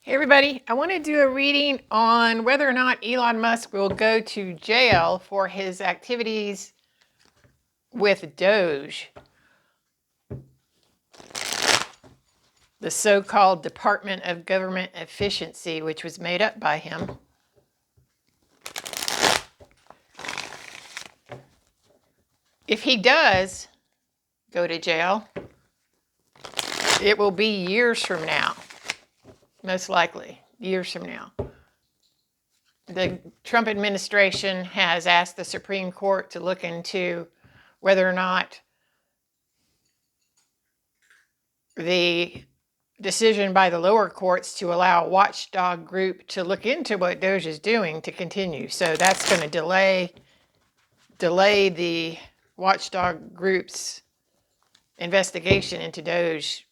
Hey everybody, I want to do a reading on whether or not Elon Musk will go to jail for his activities with Doge, the so-called Department of Government Efficiency, which was made up by him. If he does go to jail, it will be years from now, most likely, years from now. The Trump administration has asked the Supreme Court to look into whether or not the decision by the lower courts to allow a watchdog group to look into what Doge is doing to continue. So that's going to delay the watchdog group's investigation into Doge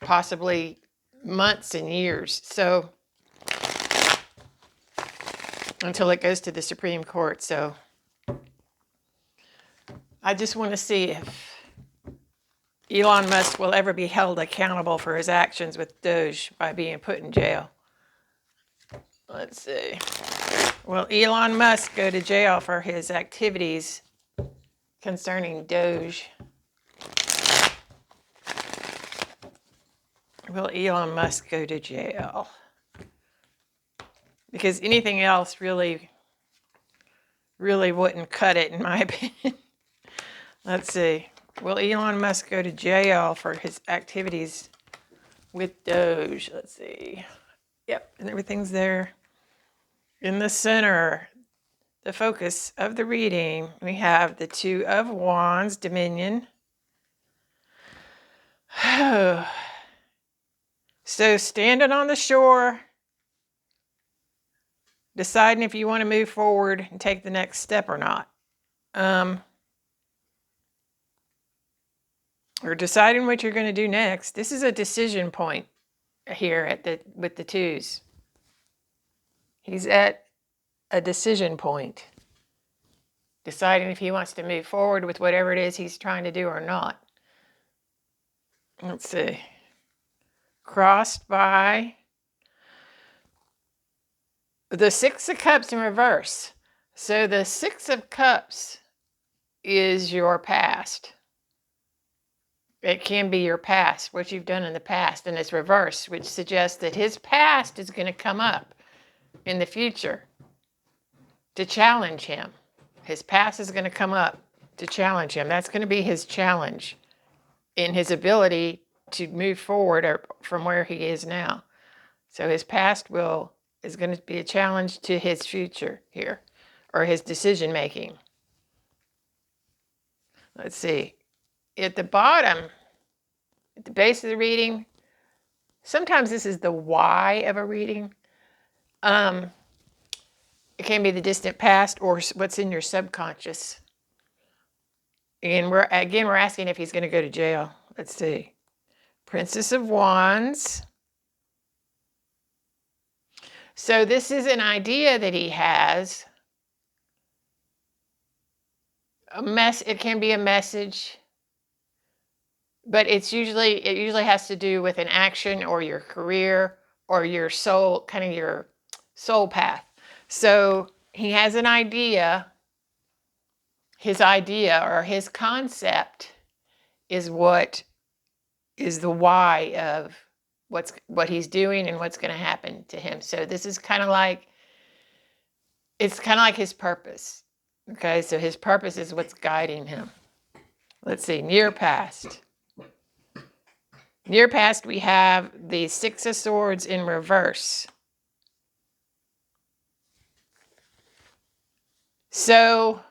possibly months and years. So until it goes to the Supreme Court. So I just want to see if Elon Musk will ever be held accountable for his actions with Doge by being put in jail. Let's see. Will Elon Musk go to jail for his activities concerning Doge? Will Elon Musk go to jail? Because anything else really wouldn't cut it, in my opinion. Let's see. Will Elon Musk go to jail for his activities with Doge? Let's see. Yep, and everything's there. In the center, the focus of the reading, we have the Two of Wands, Dominion. So standing on the shore, deciding if you want to move forward and take the next step or not. Or deciding what you're going to do next. This is a decision point here with the twos. He's at a decision point, deciding if he wants to move forward with whatever it is he's trying to do or not. Let's see. Crossed by the Six of Cups in reverse. So the Six of Cups is your past. It can be your past, what you've done in the past, and it's reversed, which suggests that his past is going to come up in the future to challenge him. His past is going to come up to challenge him. That's going to be his challenge in his ability to move forward from where he is now. So his past is going to be a challenge to his future here, or his decision making. Let's see. At the bottom, at the base of the reading, sometimes this is the why of a reading. It can be the distant past or what's in your subconscious. And we're asking if he's going to go to jail. Let's see. Princess of Wands. So this is an idea that he has. It can be a message, but it usually has to do with an action or your career or your soul, kind of your soul path. So he has an idea. His idea or his concept is what is the why of what he's doing and what's going to happen to him. So this is kind of like his purpose. Okay, so his purpose is what's guiding him. Let's see, near past. Near past, we have the Six of Swords in reverse. So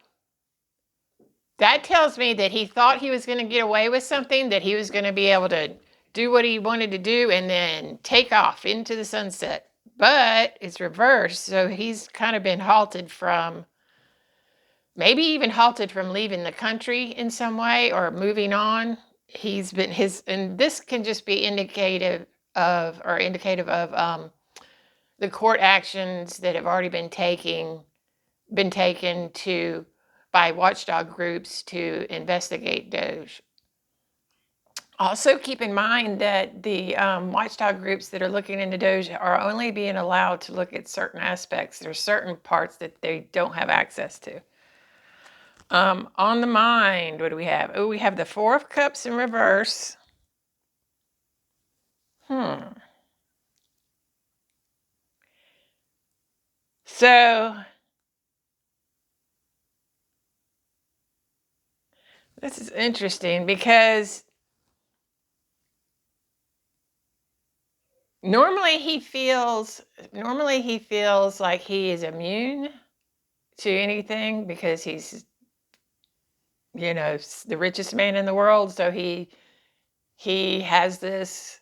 that tells me that he thought he was going to get away with something, that he was going to be able to do what he wanted to do and then take off into the sunset. But it's reversed, so he's kind of been maybe even halted from leaving the country in some way or moving on. And this can just be indicative of the court actions that have already been taken by watchdog groups to investigate Doge. Also, keep in mind that the watchdog groups that are looking into Doge are only being allowed to look at certain aspects. There's certain parts that they don't have access to. On the mind, what do we have? Oh, we have the Four of Cups in reverse. So this is interesting because normally he feels like he is immune to anything because he's, the richest man in the world. So he has this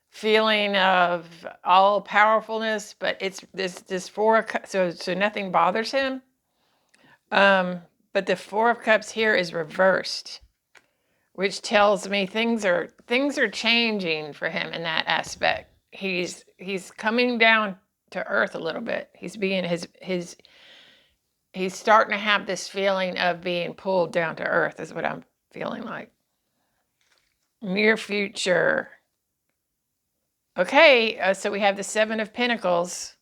feeling of all powerfulness, but it's this Four of Cups, so nothing bothers him. But the Four of Cups here is reversed, which tells me things are changing for him in that aspect. He's coming down to earth a little bit. He's being he's starting to have this feeling of being pulled down to earth, is what I'm feeling like. Near future. Okay, so we have the Seven of Pentacles,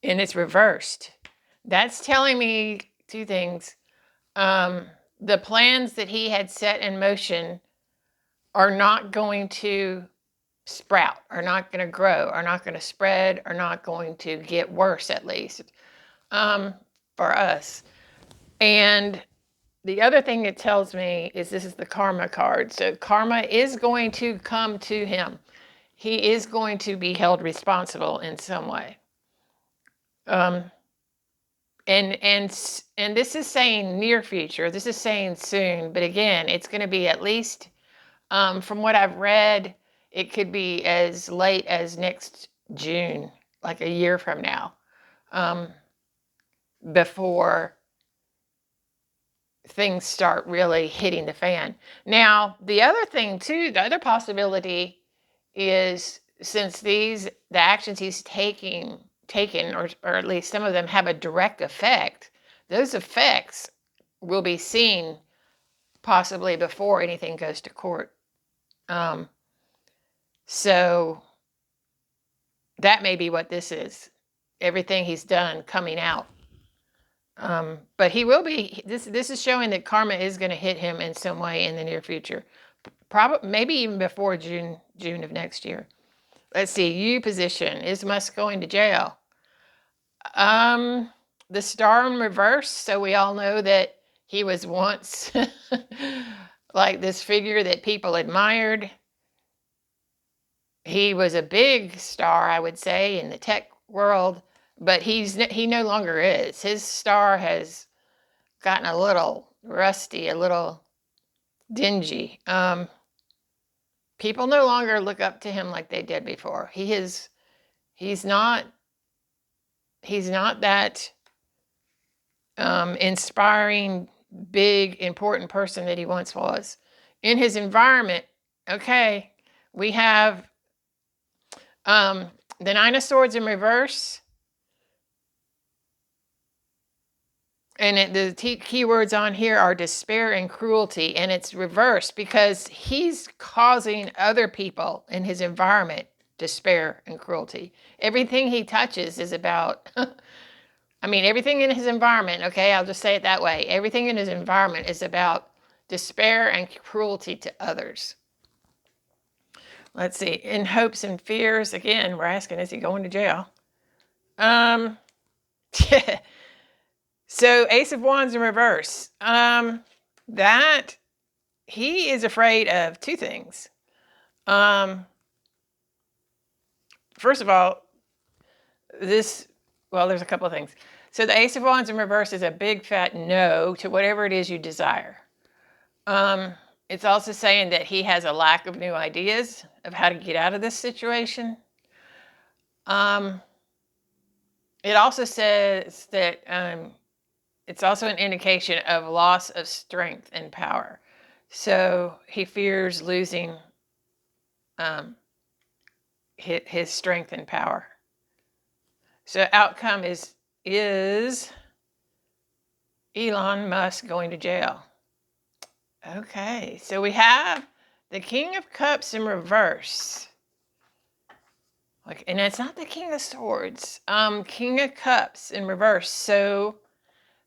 and it's reversed. That's telling me two things. The plans that he had set in motion are not going to sprout, are not going to grow, are not going to spread, are not going to get worse, at least for us. And the other thing it tells me is this is the karma card. So karma is going to come to him. He is going to be held responsible in some way. And this is saying near future. This is saying soon, but again, it's going to be at least, from what I've read, it could be as late as next June, like a year from now, before things start really hitting the fan. Now, the other thing too, the other possibility is, since the actions he's taken, or at least some of them have a direct effect, those effects will be seen possibly before anything goes to court. So that may be what this is. Everything he's done coming out. But he will be, this is showing that karma is going to hit him in some way in the near future. Probably, maybe even before June of next year. Let's see, U position. Is Musk going to jail? The star in reverse, so we all know that he was once like this figure that people admired. He was a big star, I would say, in the tech world, but he no longer is. His star has gotten a little rusty, a little dingy. People no longer look up to him like they did before. He's not that inspiring, big, important person that he once was. In his environment, okay, we have the Nine of Swords in reverse. And the keywords on here are despair and cruelty, and it's reversed because he's causing other people in his environment despair and cruelty. Everything he touches is about, everything in his environment, okay, I'll just say it that way. Everything in his environment is about despair and cruelty to others. Let's see, in hopes and fears, again, we're asking, is he going to jail? So Ace of Wands in reverse. That he is afraid of two things. First of all, there's a couple of things. So the Ace of Wands in reverse is a big fat no to whatever it is you desire. It's also saying that he has a lack of new ideas of how to get out of this situation. It also says that it's also an indication of loss of strength and power. So he fears losing his strength and power. So outcome is Elon Musk going to jail? Okay, so we have the King of Cups in reverse. Like, and it's not the King of Swords. King of Cups in reverse. So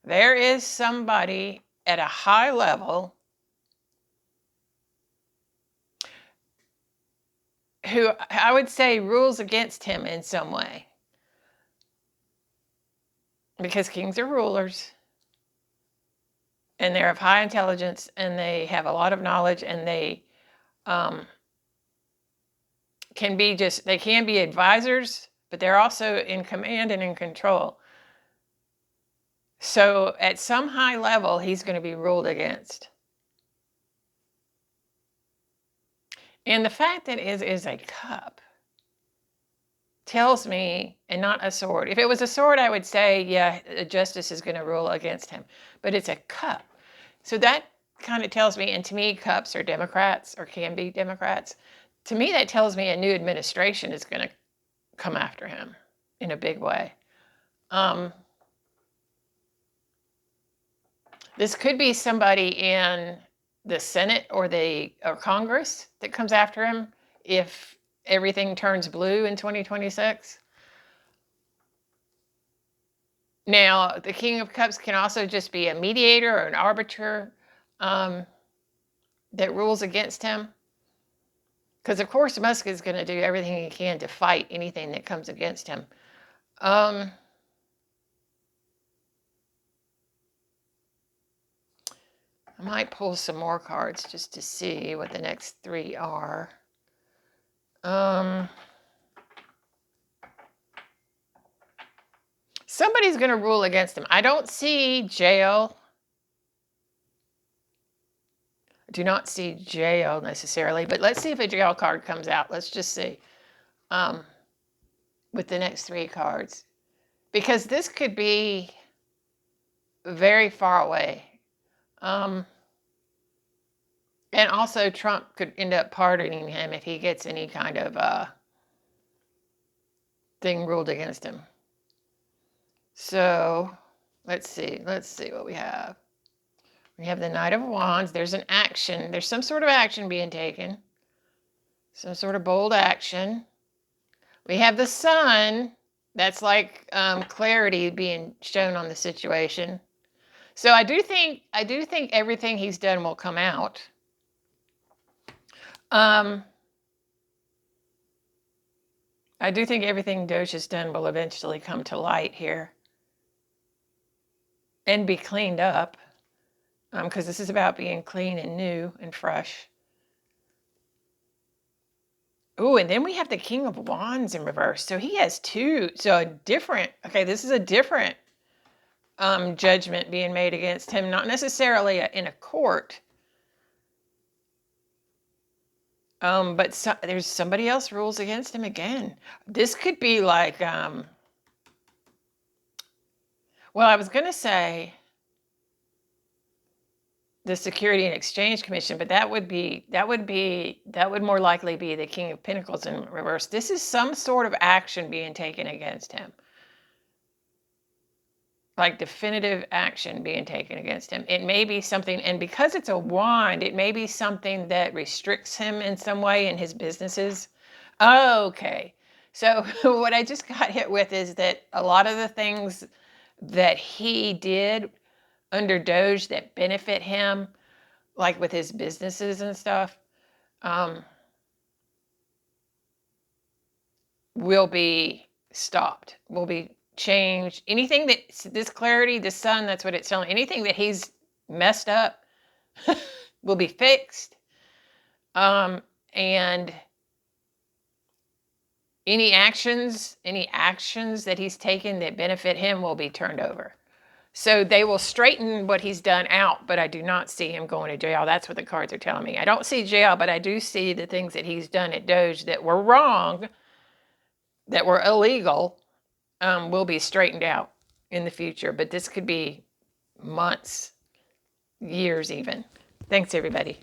there is somebody at a high level who I would say rules against him in some way. Because kings are rulers. And they're of high intelligence, and they have a lot of knowledge, and they can be advisors, but they're also in command and in control. So at some high level, he's going to be ruled against. And the fact that it is a cup tells me, and not a sword. If it was a sword, I would say, yeah, justice is going to rule against him. But it's a cup. So that kind of tells me, and to me, cups are Democrats or can be Democrats. To me, that tells me a new administration is going to come after him in a big way. This could be somebody in the Senate or Congress that comes after him if everything turns blue in 2026. Now, the King of Cups can also just be a mediator or an arbiter that rules against him. Because, of course, Musk is going to do everything he can to fight anything that comes against him. I might pull some more cards just to see what the next three are. Somebody's going to rule against him. I don't see jail. I do not see jail necessarily, but let's see if a jail card comes out. Let's just see with the next three cards. Because this could be very far away. And also Trump could end up pardoning him if he gets any kind of thing ruled against him. So let's see what we have. We have the Knight of Wands. There's an action. There's some sort of action being taken. Some sort of bold action. We have the Sun. That's like clarity being shown on the situation. So I do think everything he's done will come out. I do think everything Doge has done will eventually come to light here and be cleaned up, because this is about being clean and new and fresh. Ooh, and then we have the King of Wands in reverse. So he has two. So this is a different judgment being made against him, not necessarily in a court. But there's somebody else rules against him again. This could be like, well, I was going to say the Security and Exchange Commission, but that would more likely be the King of Pentacles in reverse. This is some sort of action being taken against him. Like definitive action being taken against him. It may be something, and because it's a wand, it may be something that restricts him in some way in his businesses. Okay. So what I just got hit with is that a lot of the things that he did under Doge that benefit him, like with his businesses and stuff, will be stopped, will be changed. Anything that this clarity, the Sun, that's what it's telling. Anything that he's messed up will be fixed. And any actions that he's taken that benefit him will be turned over. So they will straighten what he's done out, but I do not see him going to jail. That's what the cards are telling me. I don't see jail, but I do see the things that he's done at Doge that were wrong, that were illegal, will be straightened out in the future. But this could be months, years even. Thanks, everybody.